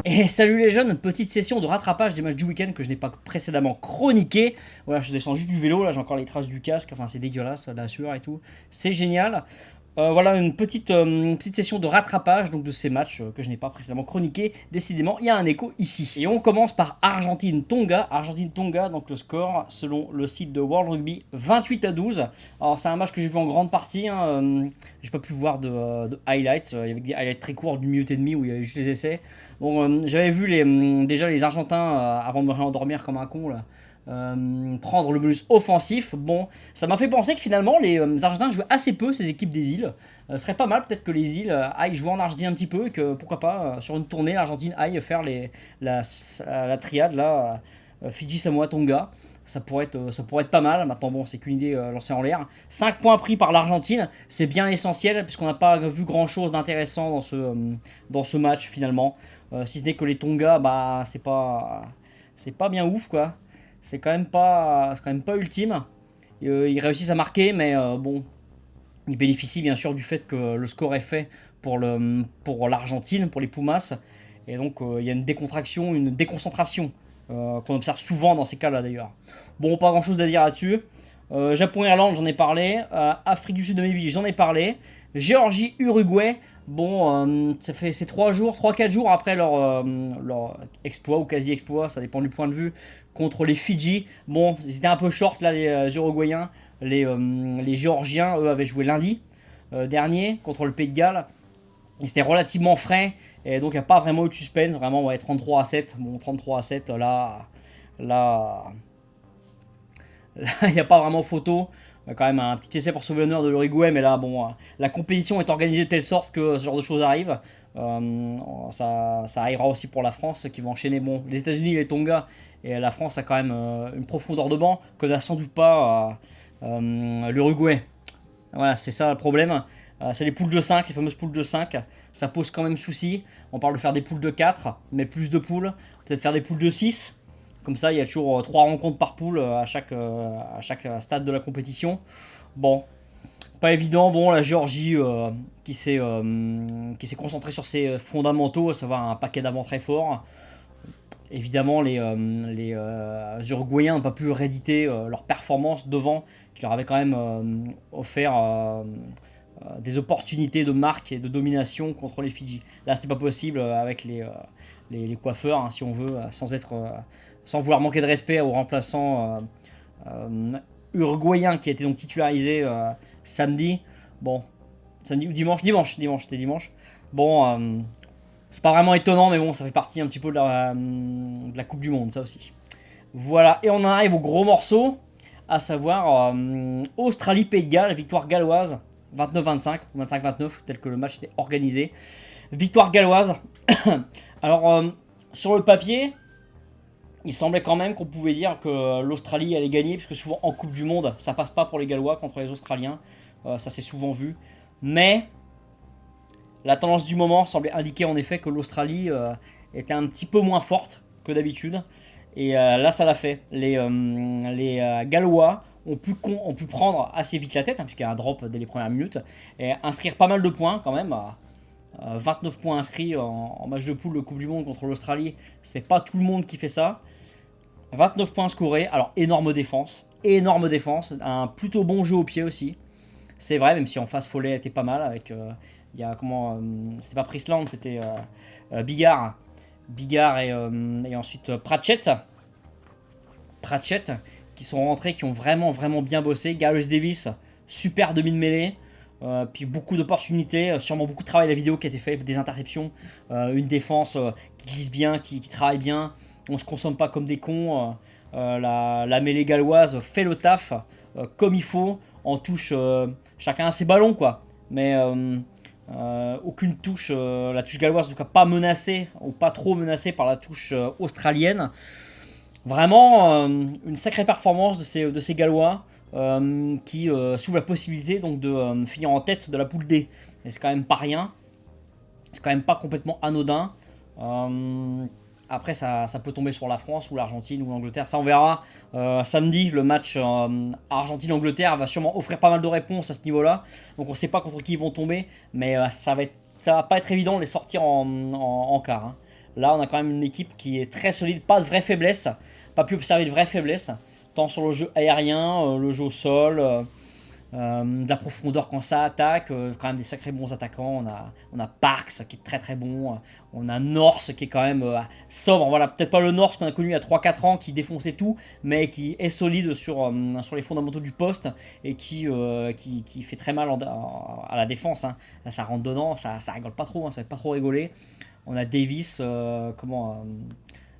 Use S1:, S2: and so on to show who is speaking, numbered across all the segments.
S1: Et salut les jeunes, petite session de rattrapage des matchs du week-end que je n'ai pas précédemment chroniqué. Voilà, je descends juste du vélo, là j'ai encore les traces du casque, enfin c'est dégueulasse, la sueur et tout. C'est génial. Voilà une petite session de rattrapage donc de ces matchs que je n'ai pas précédemment chroniqué. Décidément, il y a un écho ici. Et on commence par Argentine-Tonga. Argentine-Tonga, donc le score selon le site de World Rugby 28-12. Alors c'est un match que j'ai vu en grande partie. J'ai pas pu voir de highlights. Il y avait des highlights très courts d'une minute et demie où il y avait juste les essais. Bon, j'avais vu déjà les Argentins avant de me réendormir comme un con là. Prendre le bonus offensif. Bon, ça m'a fait penser que finalement les Argentins jouaient assez peu ces équipes des îles. Ce serait pas mal peut-être que les îles aillent jouer en Argentine un petit peu et que pourquoi pas sur une tournée l'Argentine aille faire la triade là, Fidji, Samoa, Tonga. Ça pourrait être pas mal. Maintenant, bon, c'est qu'une idée lancée en l'air. 5 points pris par l'Argentine, c'est bien essentiel puisqu'on n'a pas vu grand chose d'intéressant dans ce match finalement. Si ce n'est que les Tonga, bah c'est pas bien ouf quoi. C'est quand même pas ultime. Ils réussissent à marquer, mais bon, ils bénéficient bien sûr du fait que le score est fait pour l'Argentine, pour les Pumas. Et donc il y a une décontraction, une déconcentration qu'on observe souvent dans ces cas-là d'ailleurs. Bon, pas grand-chose à dire là-dessus. Japon-Irlande, j'en ai parlé. Afrique du Sud, Namibie, j'en ai parlé. Géorgie, Uruguay. Bon, c'est 3-4 jours après leur exploit ou quasi-exploit, ça dépend du point de vue, contre les Fidji. Bon, c'était un peu short là, les Uruguayens. Les Géorgiens, eux, avaient joué lundi dernier contre le Pays de Galles. Et c'était relativement frais. Et donc, il n'y a pas vraiment eu de suspense. Vraiment, ouais, 33-7. Bon, 33-7, là, il n'y a pas vraiment photo. Quand même un petit essai pour sauver l'honneur de l'Uruguay, mais là, bon, la compétition est organisée de telle sorte que ce genre de choses arrive. Ça arrivera aussi pour la France qui va enchaîner bon, les États-Unis et les Tonga. Et la France a quand même une profondeur de banc que n'a sans doute pas l'Uruguay. Voilà, c'est ça le problème. C'est les poules de 5, les fameuses poules de 5. Ça pose quand même souci. On parle de faire des poules de 4, mais plus de poules. Peut-être faire des poules de 6. Comme ça, il y a toujours 3 rencontres par poule à chaque stade de la compétition. Bon, pas évident. Bon, la Géorgie qui s'est concentrée sur ses fondamentaux, à savoir un paquet d'avant très fort. Évidemment, les Uruguayens n'ont pas pu rééditer leur performance devant, qui leur avait quand même offert des opportunités de marque et de domination contre les Fidji. Là, c'était pas possible avec les coiffeurs, hein, si on veut, sans vouloir manquer de respect aux remplaçants uruguayens qui a été donc titularisé samedi. Bon, samedi ou dimanche, c'était dimanche. Bon, c'est pas vraiment étonnant, mais bon, ça fait partie un petit peu de la Coupe du Monde, ça aussi. Voilà, et on en arrive au gros morceau, à savoir Australie-Pays de Galles, victoire galloise, 29-25, ou 25-29, tel que le match était organisé. Victoire galloise. Alors, sur le papier, il semblait quand même qu'on pouvait dire que l'Australie allait gagner, puisque souvent en Coupe du Monde, ça passe pas pour les Gallois contre les Australiens. Ça s'est souvent vu. Mais la tendance du moment semblait indiquer en effet que l'Australie était un petit peu moins forte que d'habitude. Et là, ça l'a fait. Les Gallois ont pu prendre assez vite la tête, hein, puisqu'il y a un drop dès les premières minutes, et inscrire pas mal de points quand même. 29 points inscrits en match de poule de Coupe du Monde contre l'Australie, c'est pas tout le monde qui fait ça. 29 points scorés, alors énorme défense, un plutôt bon jeu au pied aussi. C'est vrai, même si en face Follet était pas mal avec il y a c'était pas Prisland, c'était Bigard et ensuite Pratchett qui sont rentrés, qui ont vraiment vraiment bien bossé. Gareth Davis, super demi de mêlée. Puis beaucoup d'opportunités, sûrement beaucoup de travail à la vidéo qui a été fait, des interceptions, une défense qui glisse bien, qui travaille bien. On se consomme pas comme des cons. La mêlée galloise fait le taf comme il faut. En touche, chacun a ses ballons quoi. Mais aucune touche, la touche galloise en tout cas pas menacée ou pas trop menacée par la touche australienne. Vraiment une sacrée performance de ces Gallois qui s'ouvrent la possibilité donc de finir en tête de la poule D. Et c'est quand même pas rien. C'est quand même pas complètement anodin. Après, ça peut tomber sur la France ou l'Argentine ou l'Angleterre. Ça, on verra. Samedi, le match Argentine-Angleterre va sûrement offrir pas mal de réponses à ce niveau-là. Donc, on ne sait pas contre qui ils vont tomber. Mais ça va pas être évident de les sortir en quart. Hein. Là, on a quand même une équipe qui est très solide, pas de vraie faiblesse, pas pu observer de vraie faiblesse, tant sur le jeu aérien, le jeu au sol, de la profondeur quand ça attaque, quand même des sacrés bons attaquants. On a Parks qui est très très bon, on a Norse qui est quand même sobre, voilà, peut-être pas le Norse qu'on a connu il y a 3-4 ans qui défonçait tout, mais qui est solide sur les fondamentaux du poste et qui fait très mal à la défense. Hein. Là, ça rentre dedans, ça rigole pas trop, hein, ça fait pas trop rigoler. On a Davis,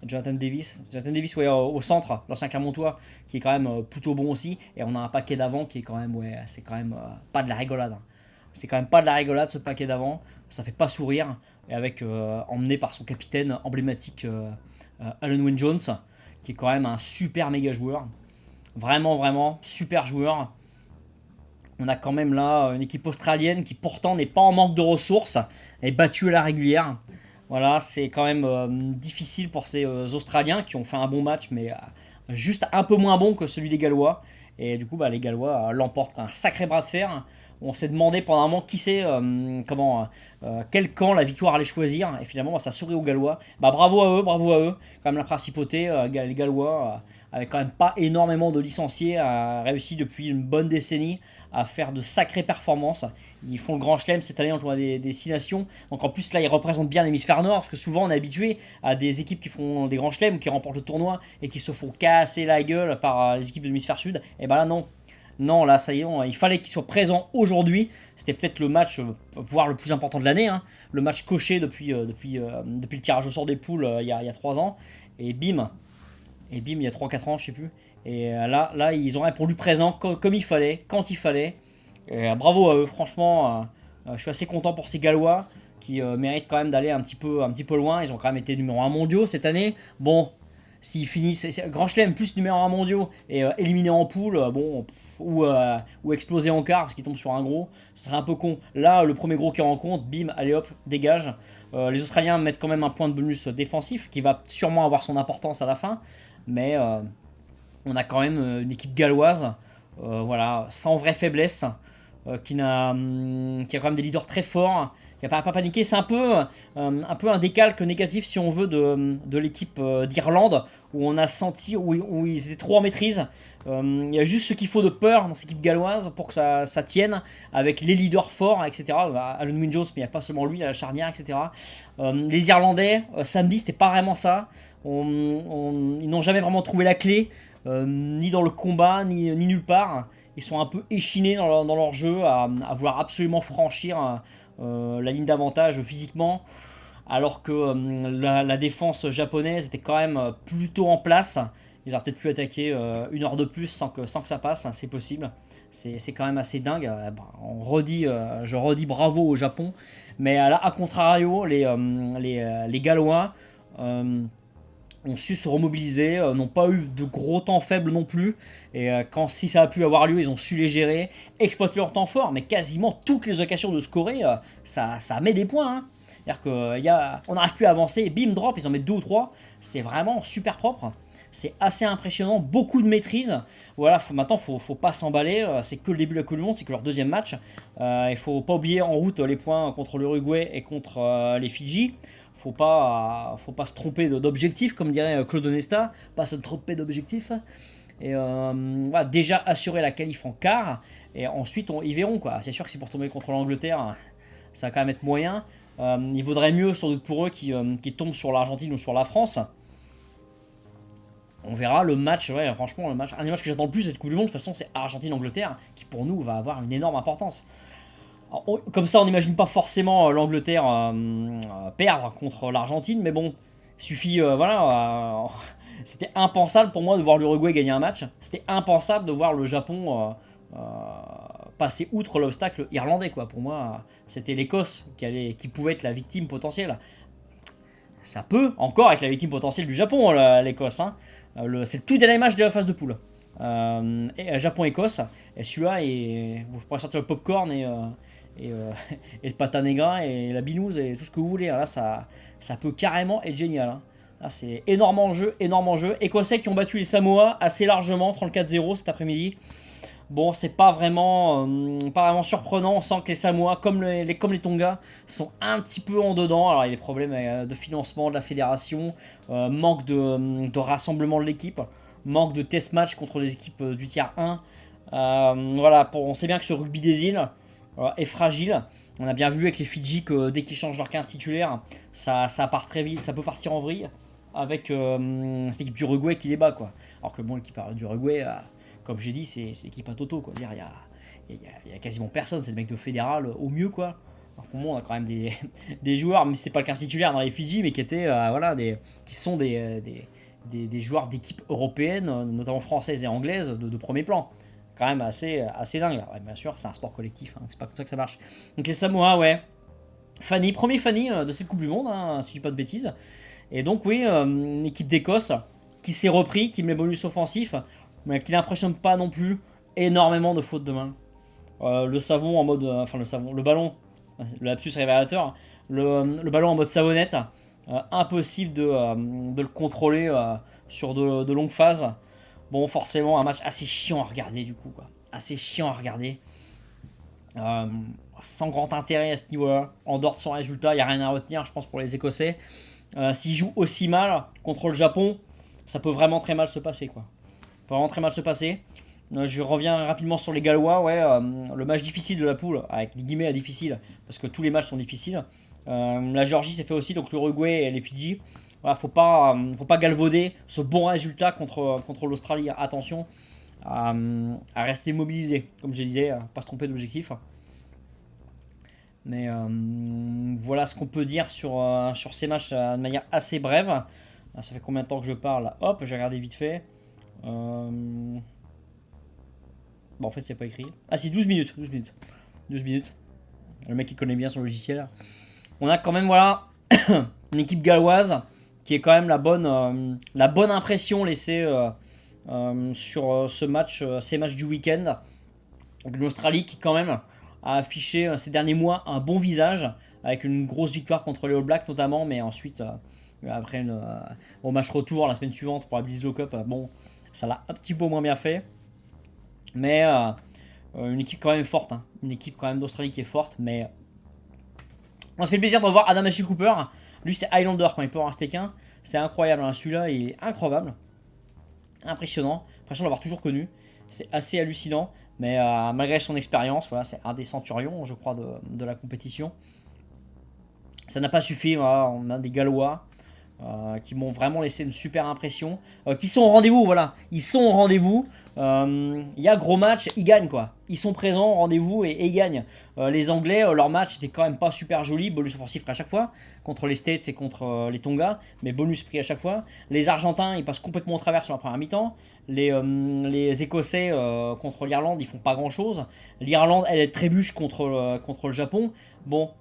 S1: Jonathan Davis ouais, au centre, l'ancien Clermontois, qui est quand même plutôt bon aussi. Et on a un paquet d'avant qui est quand même, ouais, c'est quand même pas de la rigolade. Hein. C'est quand même pas de la rigolade ce paquet d'avant. Ça fait pas sourire. Et avec emmené par son capitaine emblématique Alan Wynne Jones, qui est quand même un super méga joueur. Vraiment, vraiment, super joueur. On a quand même là une équipe australienne qui pourtant n'est pas en manque de ressources, est battue à la régulière. Voilà, c'est quand même difficile pour ces Australiens qui ont fait un bon match, mais juste un peu moins bon que celui des Gallois. Et du coup, bah, les Gallois l'emportent un sacré bras de fer. On s'est demandé pendant un moment qui c'est, quel camp la victoire allait choisir. Et finalement, bah, ça sourit aux Gallois. Bah, bravo à eux, bravo à eux. Quand même la principauté, les Gallois, avec quand même pas énormément de licenciés, a réussi depuis une bonne décennie à faire de sacrées performances. Ils font le Grand Chelem cette année en tournoi des 6 nations. Donc en plus là ils représentent bien l'hémisphère nord parce que souvent on est habitué à des équipes qui font des Grands Chelems, qui remportent le tournoi et qui se font casser la gueule par les équipes de l'hémisphère sud. Et ben là non. Non, là, ça y est, il fallait qu'ils soient présents aujourd'hui. C'était peut-être le match, voire le plus important de l'année. Hein. Le match coché depuis le tirage au sort des poules il y a 3 ans. Et bim, il y a 3-4 ans, je sais plus. Et là, ils ont répondu présent comme il fallait, quand il fallait. Et, bravo à eux, franchement, je suis assez content pour ces Gallois qui méritent quand même d'aller un petit peu loin. Ils ont quand même été numéro 1 mondiaux cette année. Bon, s'ils finissent Grand Chelem plus numéro 1 mondiaux et éliminés en poule, bon, ou exploser en quart parce qu'ils tombent sur un gros, ce serait un peu con. Là, le premier gros qu'ils rencontrent, bim, allez hop, dégage. Les Australiens mettent quand même un point de bonus défensif qui va sûrement avoir son importance à la fin, mais on a quand même une équipe galloise, voilà, sans vraie faiblesse, qui a quand même des leaders très forts, qui n'a pas paniqué. C'est un peu un décalque négatif, si on veut, de l'équipe d'Irlande, où on a senti, où ils étaient trop en maîtrise. Il y a juste ce qu'il faut de peur dans cette équipe galloise pour que ça tienne, avec les leaders forts, etc. Alan Wynne Jones, mais il n'y a pas seulement lui, à la charnière, etc. Les Irlandais, samedi, c'était pas vraiment ça. Ils n'ont jamais vraiment trouvé la clé, ni dans le combat, ni nulle part. Ils sont un peu échinés dans leur jeu à vouloir absolument franchir la ligne d'avantage physiquement, alors que la défense japonaise était quand même plutôt en place. Ils auraient peut-être pu attaquer 1 heure de plus sans que ça passe, hein, c'est possible. C'est quand même assez dingue. Je redis bravo au Japon. Mais là, à contrario, les Gallois ont su se remobiliser, n'ont pas eu de gros temps faibles non plus. Et si ça a pu avoir lieu, ils ont su les gérer, exploiter leur temps fort. Mais quasiment toutes les occasions de scorer, ça met des points. Hein. C'est-à-dire qu'on n'arrive plus à avancer, bim, drop, ils en mettent 2 ou 3. C'est vraiment super propre. C'est assez impressionnant, beaucoup de maîtrise. Voilà, maintenant, faut pas s'emballer. C'est que le début de la Coupe du Monde, c'est que leur deuxième match. Il faut pas oublier en route les points contre l'Uruguay et contre les Fidji. Faut pas se tromper d'objectif, comme dirait Claude Onesta. Pas se tromper d'objectif. Et voilà, déjà assurer la qualif en quart. Et ensuite, ils verront. Quoi. C'est sûr que c'est pour tomber contre l'Angleterre, ça va quand même être moyen. Il vaudrait mieux, sans doute pour eux, qu'ils tombent sur l'Argentine ou sur la France. On verra le match, ouais, franchement, un des matchs que j'attends le plus cette Coupe du Monde, de toute façon, c'est Argentine-Angleterre, qui pour nous va avoir une énorme importance. Alors, comme ça, on n'imagine pas forcément l'Angleterre perdre contre l'Argentine, mais bon, suffit, voilà. C'était impensable pour moi de voir l'Uruguay gagner un match. C'était impensable de voir le Japon passer outre l'obstacle irlandais, quoi. Pour moi, c'était l'Écosse qui pouvait être la victime potentielle. Ça peut encore être la victime potentielle du Japon, l'Écosse. Hein. C'est le tout dernier match de la phase de poule. Japon-Écosse. Et celui-là, vous pourrez sortir le popcorn et le pata negra et la binouse et tout ce que vous voulez. Là, ça peut carrément être génial. Hein. Là, c'est énorme enjeu. Écossais qui ont battu les Samoa assez largement, 34-0 cet après-midi. Bon, c'est pas vraiment surprenant. On sent que les Samoa, comme les Tonga, sont un petit peu en dedans. Alors, il y a des problèmes de financement de la fédération, manque de rassemblement de l'équipe, manque de test match contre les équipes du tiers 1. Voilà, on sait bien que ce rugby des îles est fragile. On a bien vu avec les Fidji que dès qu'ils changent leur 15 titulaire, ça part très vite, ça peut partir en vrille avec cette équipe du Uruguay qui les bat, quoi. Alors que bon, l'équipe du Uruguay, comme j'ai dit, c'est l'équipe à Toto, quoi. Il y a quasiment personne, c'est le mec de fédéral au mieux, quoi. Alors pour moi, on a quand même des joueurs, mais c'était pas le 15 titulaire dans les Fidji, mais qui étaient voilà, qui sont des joueurs d'équipes européennes, notamment françaises et anglaises, de premier plan. Quand même assez dingue. Ouais, bien sûr, c'est un sport collectif, hein, c'est pas comme ça que ça marche. Donc les Samoa, ouais. Premier Fanny de cette Coupe du Monde, hein, si je dis pas de bêtises. Et donc, oui, une équipe d'Écosse qui s'est repris, qui met bonus offensif, mais qui n'impressionne pas non plus énormément de fautes de main. Le savon en mode. Enfin, le savon, le ballon, le lapsus révélateur, le ballon en mode savonnette, impossible de le contrôler sur de longues phases. Bon, forcément, un match assez chiant à regarder, du coup, quoi. Assez chiant à regarder. Euh, Sans grand intérêt à ce niveau-là. En dehors de son résultat, il n'y a rien à retenir, je pense, pour les Écossais. S'ils jouent aussi mal contre le Japon, ça peut vraiment très mal se passer, quoi. Ça peut vraiment très mal se passer. Je reviens rapidement sur les Gallois. Ouais, le match difficile de la poule, avec des guillemets à difficile, parce que tous les matchs sont difficiles. La Géorgie s'est fait aussi, donc l'Uruguay et les Fidji. Voilà, faut pas galvauder ce bon résultat contre l'Australie. Attention à rester mobilisé, comme je disais, pas se tromper d'objectif. Mais voilà ce qu'on peut dire sur ces matchs de manière assez brève. Ça fait combien de temps que je parle? Hop, j'ai regardé vite fait. Bon, en fait, c'est pas écrit. Ah, si, 12 minutes. 12 minutes. 12 minutes. Le mec, il connaît bien son logiciel. On a quand même, voilà, une équipe galloise qui est quand même la bonne impression laissée sur ces matchs du week-end. L'Australie qui, quand même, a affiché ces derniers mois un bon visage, avec une grosse victoire contre les All Blacks notamment, mais ensuite, après au match retour la semaine suivante pour la Bledisloe Cup, bon, ça l'a un petit peu moins bien fait. Mais une équipe quand même forte, hein. Une équipe quand même d'Australie qui est forte, mais on se fait le plaisir de revoir Adam Ashley Cooper. Lui, c'est Highlander quand il peut en rester qu'un. C'est incroyable, hein. Celui-là, il est incroyable. Impressionnant. L'impression de l'avoir toujours connu. C'est assez hallucinant. Mais malgré son expérience, voilà, c'est un des centurions, je crois, de la compétition. Ça n'a pas suffi. Voilà, on a des Gallois qui m'ont vraiment laissé une super impression. Qui sont au rendez-vous, voilà. Ils sont au rendez-vous. Il y a gros match, ils gagnent, quoi. Ils sont présents au rendez-vous et ils gagnent. Les Anglais, leur match n'était quand même pas super joli. Bonus offensif pris à chaque fois. Contre les States et contre les Tonga. Mais bonus pris à chaque fois. Les Argentins, ils passent complètement au travers sur la première mi-temps. Les Écossais contre l'Irlande, ils font pas grand-chose. L'Irlande, elle trébuche contre le Japon. Bon,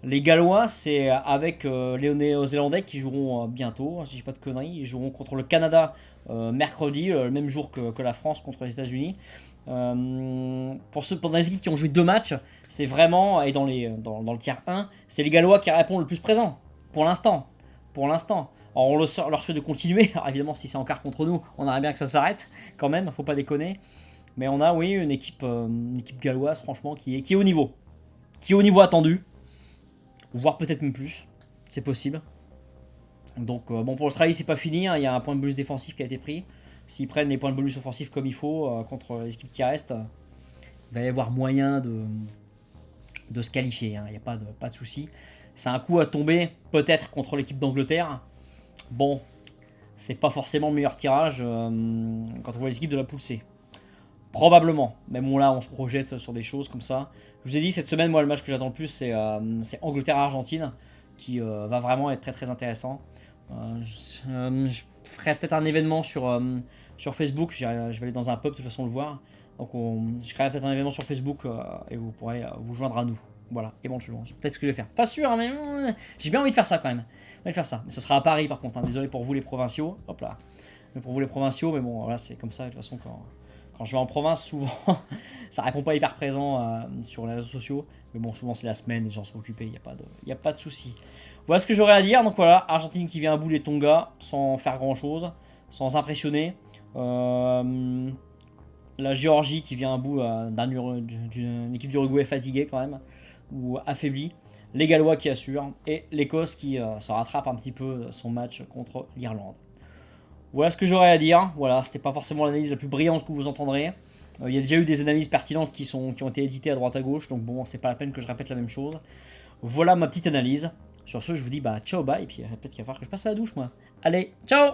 S1: les Gallois, c'est avec les Néo-Zélandais qui joueront bientôt, si je dis pas de conneries. Ils joueront contre le Canada mercredi, le même jour que la France contre les États-Unis. Pour les équipes qui ont joué deux matchs, c'est vraiment, et dans le tiers 1, c'est les Gallois qui répondent le plus présent, pour l'instant. Pour l'instant. Alors on leur souhaite de continuer. Alors évidemment, si c'est en quart contre nous, on aimerait bien que ça s'arrête, quand même, faut pas déconner. Mais on a, oui, une équipe galloise, franchement, qui est au niveau. Qui est au niveau attendu. Voire peut-être même plus. C'est possible. Donc, bon, pour l'Australie, c'est pas fini, hein. Il y a un point de bonus défensif qui a été pris. S'ils prennent les points de bonus offensifs comme il faut contre les équipes qui restent, il va y avoir moyen de se qualifier, hein. Il n'y a pas de souci. C'est un coup à tomber, peut-être contre l'équipe d'Angleterre. Bon, c'est pas forcément le meilleur tirage quand on voit les équipes de la poule C. Probablement. Mais bon, là, on se projette sur des choses comme ça. Je vous ai dit, cette semaine, moi, le match que j'attends le plus, c'est Angleterre-Argentine, qui va vraiment être très très intéressant. Je ferai peut-être un événement sur Facebook. Je vais aller dans un pub, de toute façon, le voir. Donc, je ferai peut-être un événement sur Facebook et vous pourrez vous joindre à nous. Voilà, éventuellement. C'est peut-être ce que je vais faire. Pas sûr, hein, mais j'ai bien envie de faire ça quand même. Envie de faire ça. Mais ce sera à Paris, par contre, hein. Désolé pour vous, les provinciaux. Hop là. Mais pour vous, les provinciaux, mais bon, voilà, c'est comme ça, de toute façon, quand je vais en province, souvent, ça répond pas hyper présent sur les réseaux sociaux. Mais bon, souvent, c'est la semaine, les gens sont occupés, il n'y a pas de souci. Voilà ce que j'aurais à dire. Donc voilà, Argentine qui vient à bout des Tonga sans faire grand chose, sans impressionner. La Géorgie qui vient à bout d'une équipe d'Uruguay fatiguée quand même, ou affaiblie. Les Gallois qui assurent. Et l'Écosse qui se rattrape un petit peu son match contre l'Irlande. Voilà ce que j'aurais à dire. Voilà, c'était pas forcément l'analyse la plus brillante que vous entendrez. Il y a déjà eu des analyses pertinentes qui ont été éditées à droite à gauche, donc bon, c'est pas la peine que je répète la même chose. Voilà ma petite analyse. Sur ce, je vous dis bah ciao, bye, et puis peut-être qu'il va falloir que je passe à la douche, moi. Allez, ciao!